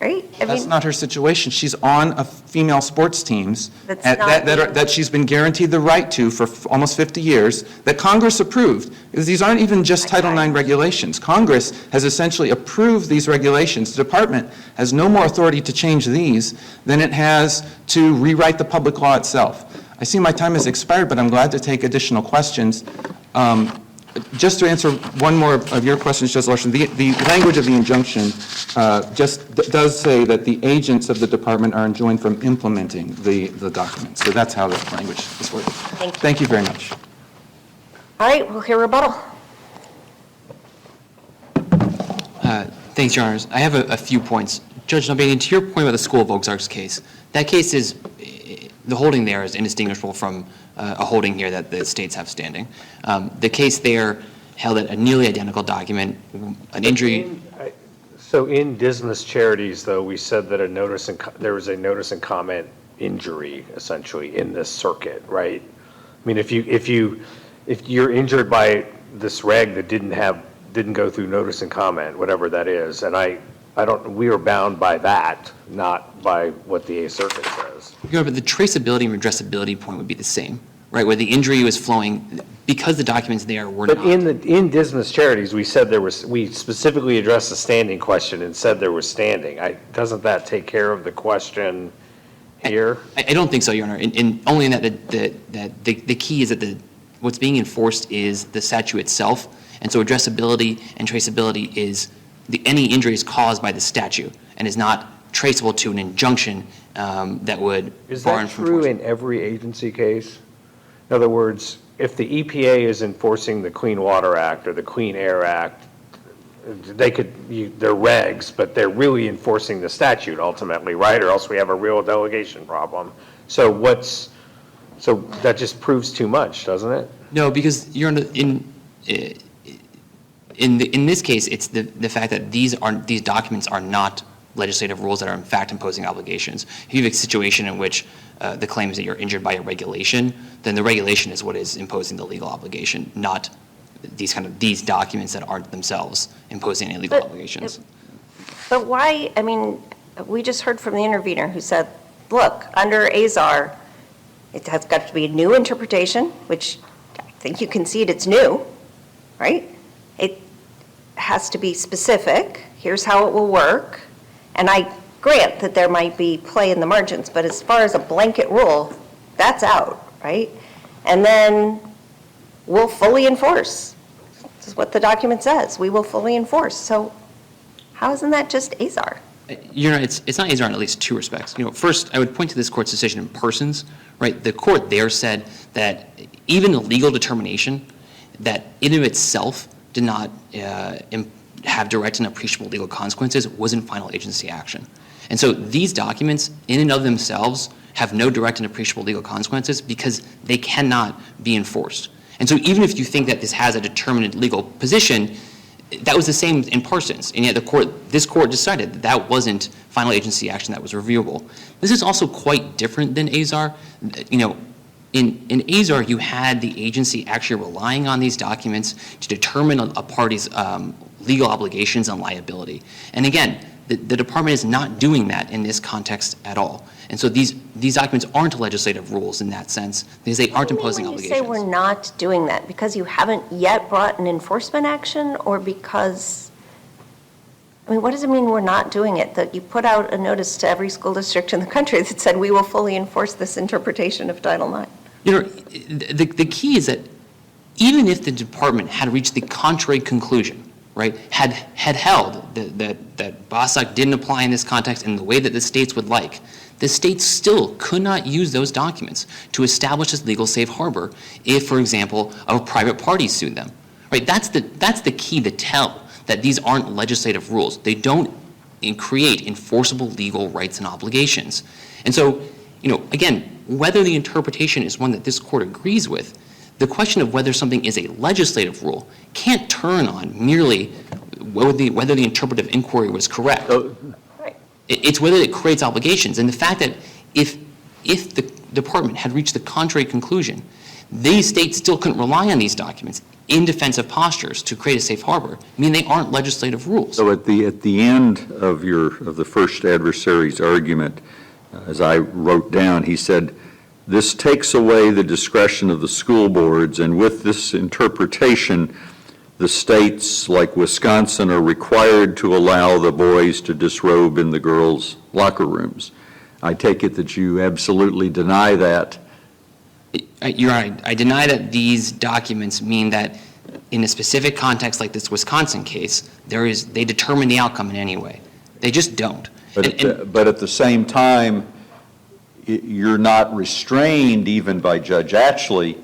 right? That's not her situation. She's on a female sports teams That's that she's been guaranteed the right to for almost 50 years, that Congress approved. Because these aren't even just Title IX regulations. Congress has essentially approved these regulations. The department has no more authority to change these than it has to rewrite the public law itself. I see my time has expired, but I'm glad to take additional questions. Just to answer one more of your questions, Judge Larson, the language of the injunction does say that the agents of the department are enjoined from implementing the documents. So that's how the language is worded. Thank you very much. All right, we'll hear rebuttal. Thanks, Your Honors. I have a few points. Judge Nalbandian, to your point about the School of Ozarks case, that case is, the holding there is indistinguishable from a holding here that the states have standing. The case there held that a nearly identical document, an injury. So in Dismas Charities, though, we said that there was a notice and comment injury, essentially, in this circuit, right? I mean, if you're injured by this reg that didn't go through notice and comment, whatever that is, and we are bound by that, not by what the Eighth Circuit says. Yeah, but the traceability and redressability point would be the same, right? Where the injury was flowing because the documents there were not. But in Dismas Charities, we said we specifically addressed the standing question and said there was standing. Doesn't that take care of the question here? I don't think so, Your Honor. Only in that the key is that what's being enforced is the statute itself, and so addressability and traceability is any injury is caused by the statute and is not traceable to an injunction that would Is bar that true in every agency case? In other words, if the EPA is enforcing the Clean Water Act or the Clean Air Act, they're regs, but they're really enforcing the statute ultimately, right? Or else we have a real delegation problem. So that just proves too much, doesn't it? No, because Your Honor, in this case, it's the fact that these documents are not legislative rules that are in fact imposing obligations. If you have a situation in which the claim is that you're injured by a regulation, then the regulation is what is imposing the legal obligation, not these documents that aren't themselves imposing any legal obligations. But why, I mean, we just heard from the intervener who said, look, under AZAR, it has got to be a new interpretation, which I think you concede it's new, right? It has to be specific. Here's how it will work. And I grant that there might be play in the margins, but as far as a blanket rule, that's out, right? And then we'll fully enforce. This is what the document says. We will fully enforce. So how isn't that just AZAR? Your Honor, it's not AZAR in at least two respects. First, I would point to this court's decision in Persons, right? The court there said that even a legal determination that in and of itself did not have direct and appreciable legal consequences wasn't final agency action. And so these documents in and of themselves have no direct and appreciable legal consequences because they cannot be enforced. And so even if you think that this has a determinate legal position, that was the same in Parsons, and yet this court decided that wasn't final agency action that was reviewable. This is also quite different than AZAR. In AZAR, you had the agency actually relying on these documents to determine a party's legal obligations and liability. And again, the department is not doing that in this context at all. And so these documents aren't legislative rules in that sense because they aren't imposing obligations. You say we're not doing that because you haven't yet brought an enforcement action, or because, I mean, what does it mean we're not doing it? That you put out a notice to every school district in the country that said we will fully enforce this interpretation of Title IX? The key is that even if the department had reached the contrary conclusion, right, had held that Bostock didn't apply in this context in the way that the states would like, the states still could not use those documents to establish this legal safe harbor if, for example, a private party sued them. Right? That's the key to tell that these aren't legislative rules. They don't create enforceable legal rights and obligations. And so, again, whether the interpretation is one that this court agrees with, the question of whether something is a legislative rule can't turn on merely whether the interpretive inquiry was correct. It's whether it creates obligations. And the fact that if the department had reached the contrary conclusion, these states still couldn't rely on these documents in defensive postures to create a safe harbor, mean they aren't legislative rules. So at the end of the first adversary's argument, as I wrote down, he said, this takes away the discretion of the school boards, and with this interpretation, the states like Wisconsin are required to allow the boys to disrobe in the girls' locker rooms. I take it that you absolutely deny that. You're right. I deny that these documents mean that in a specific context like this Wisconsin case, they determine the outcome in any way. They just don't. But at the same time, you're not restrained even by Judge Atchley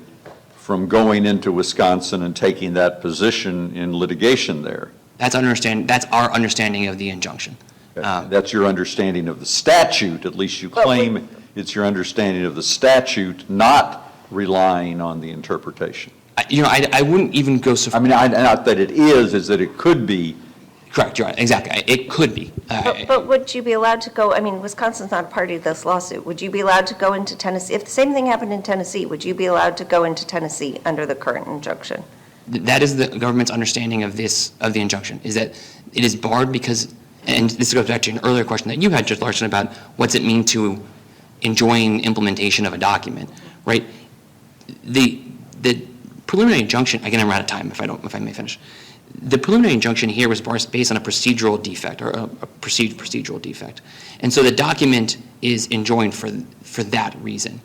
from going into Wisconsin and taking that position in litigation there. That's our understanding of the injunction. That's your understanding of the statute, at least you claim it's your understanding of the statute, not relying on the interpretation. I wouldn't even go so far. I mean, not that it is that it could be. Correct, you're right, exactly. It could be. But would you be allowed to go, I mean, Wisconsin's not a party to this lawsuit. Would you be allowed to go into Tennessee? If the same thing happened in Tennessee, would you be allowed to go into Tennessee under the current injunction? That is the government's understanding of the injunction, is that it is barred because, and this goes back to an earlier question that you had, Judge Larson, about what's it mean to enjoin implementation of a document, right? The preliminary injunction, again, I'm out of time if I may finish. The preliminary injunction here was based on a procedural defect, or a procedural defect. And so the document is enjoined for that reason.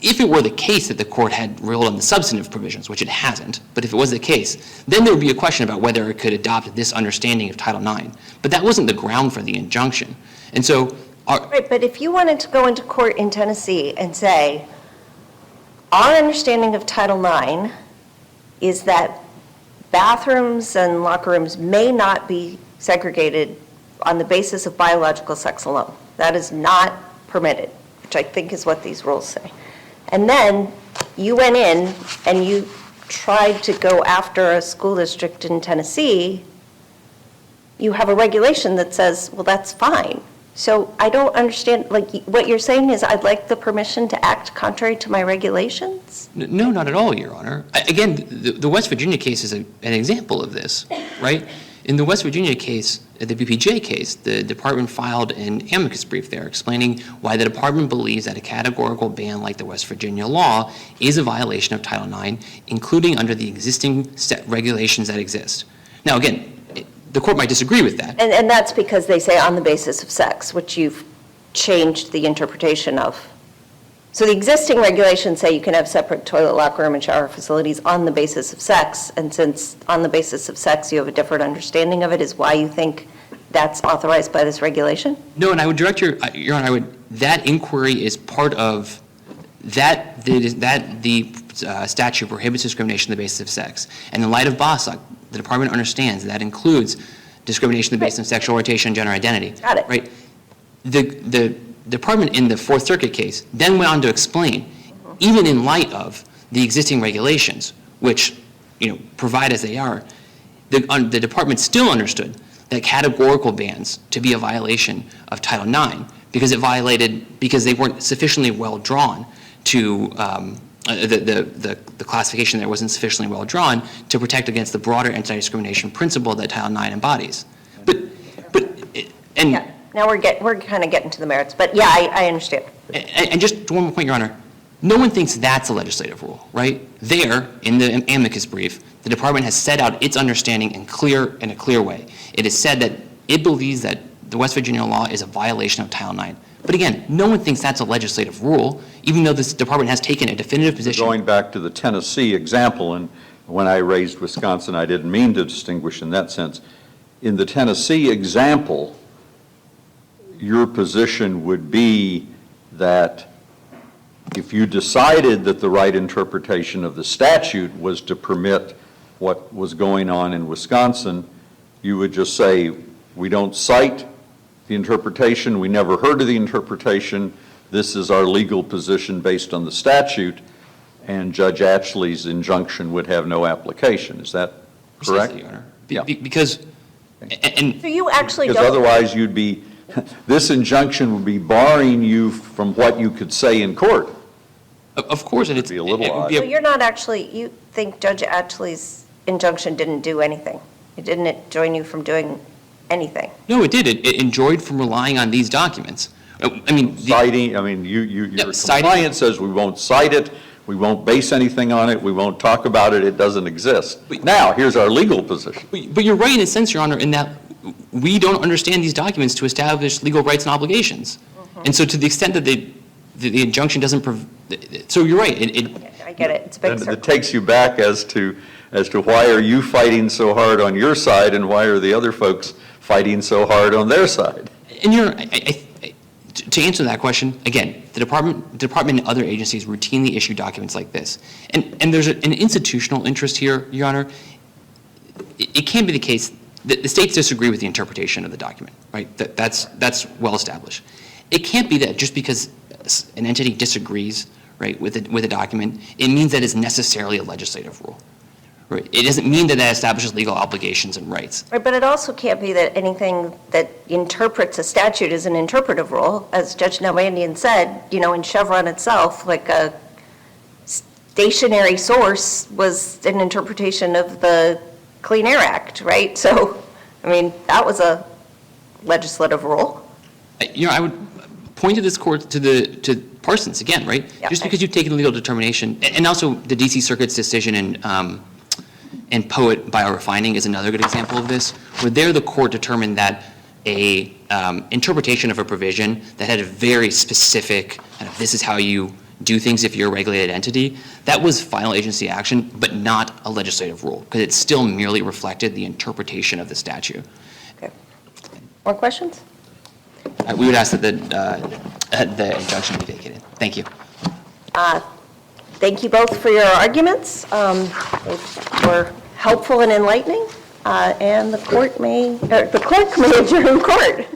If it were the case that the court had ruled on the substantive provisions, which it hasn't, but if it was the case, then there would be a question about whether it could adopt this understanding of Title IX. But that wasn't the ground for the injunction. And so... Right, but if you wanted to go into court in Tennessee and say, our understanding of Title IX is that bathrooms and locker rooms may not be segregated on the basis of biological sex alone. That is not permitted, which I think is what these rules say. And then you went in and you tried to go after a school district in Tennessee. You have a regulation that says, well, that's fine. So I don't understand, like, what you're saying is I'd like the permission to act contrary to my regulations? No, not at all, Your Honor. Again, the West Virginia case is an example of this, right? In the West Virginia case, the BPJ case, the department filed an amicus brief there explaining why the department believes that a categorical ban like the West Virginia law is a violation of Title IX, including under the existing regulations that exist. Now, again, the court might disagree with that. And that's because they say on the basis of sex, which you've changed the interpretation of. So the existing regulations say you can have separate toilet, locker room, and shower facilities on the basis of sex. And since on the basis of sex you have a different understanding of it, is why you think that's authorized by this regulation? No, and I would direct Your Honor, that inquiry is part of that the statute prohibits discrimination on the basis of sex. And in light of Bostock, the department understands that includes discrimination on the basis of sexual orientation and gender identity. Got it. Right? The department in the Fourth Circuit case then went on to explain, even in light of the existing regulations, which provide as they are, the department still understood that categorical bans to be a violation of Title IX because they weren't sufficiently well drawn to the classification there wasn't sufficiently well drawn to protect against the broader anti-discrimination principle that Title IX embodies. Yeah, now we're kind of getting to the merits, but yeah, I understand. And just one more point, Your Honor. No one thinks that's a legislative rule, right? There, in the amicus brief, the department has set out its understanding in a clear way. It has said that it believes that the West Virginia law is a violation of Title IX. But again, no one thinks that's a legislative rule, even though this department has taken a definitive position. Going back to the Tennessee example, and when I raised Wisconsin, I didn't mean to distinguish in that sense. In the Tennessee example, your position would be that if you decided that the right interpretation of the statute was to permit what was going on in Wisconsin, you would just say, we don't cite the interpretation, we never heard of the interpretation, this is our legal position based on the statute, and Judge Atchley's injunction would have no application. Is that correct? Precisely, Your Honor. Yeah. Because, and So you actually Because don't, otherwise you'd be, this injunction would be barring you from what you could say in court. of course, and it's. be a little it would odd. be so you're not actually, you think Judge Atchley's injunction didn't do anything? It didn't enjoin you from doing anything? No, it did. It enjoyed from relying on these documents. I mean. Citing, I mean, your citing- compliance says we won't cite it, we won't base anything on it, we won't talk about it, it doesn't exist. Now, here's our legal position. But you're right in a sense, Your Honor, in that we don't understand these documents to establish legal rights and obligations. And so to the extent that the injunction doesn't, so you're right. I get it, it's a big And circle. it takes you back as to why are you fighting so hard on your side and why are the other folks fighting so hard on their side? And Your Honor, to answer that question, again, the department and other agencies routinely issue documents like this. And there's an institutional interest here, Your Honor. It can be the case that the states disagree with the interpretation of the document, right? That's well established. It can't be that just because an entity disagrees, right, with a document, it means that it's necessarily a legislative rule. Right? It doesn't mean that establishes legal obligations and rights. Right, but it also can't be that anything that interprets a statute is an interpretive rule. As Judge Nalbandian said, in Chevron itself, like a stationary source was an interpretation of the Clean Air Act, right? So, that was a legislative rule. I would point to this court, to Parsons again, right? Yeah. Just because you've taken a legal determination, and also the D.C. Circuit's decision in Poet biorefining is another good example of this, where there the court determined that a interpretation of a provision that had a very specific, this is how you do things if you're a regulated entity, that was final agency action, but not a legislative rule, because it still merely reflected the interpretation of the statute. Okay. More questions? We would ask that the injunction be vacated. Thank you. Thank you both for your arguments. They were helpful and enlightening, and the clerk may adjourn court.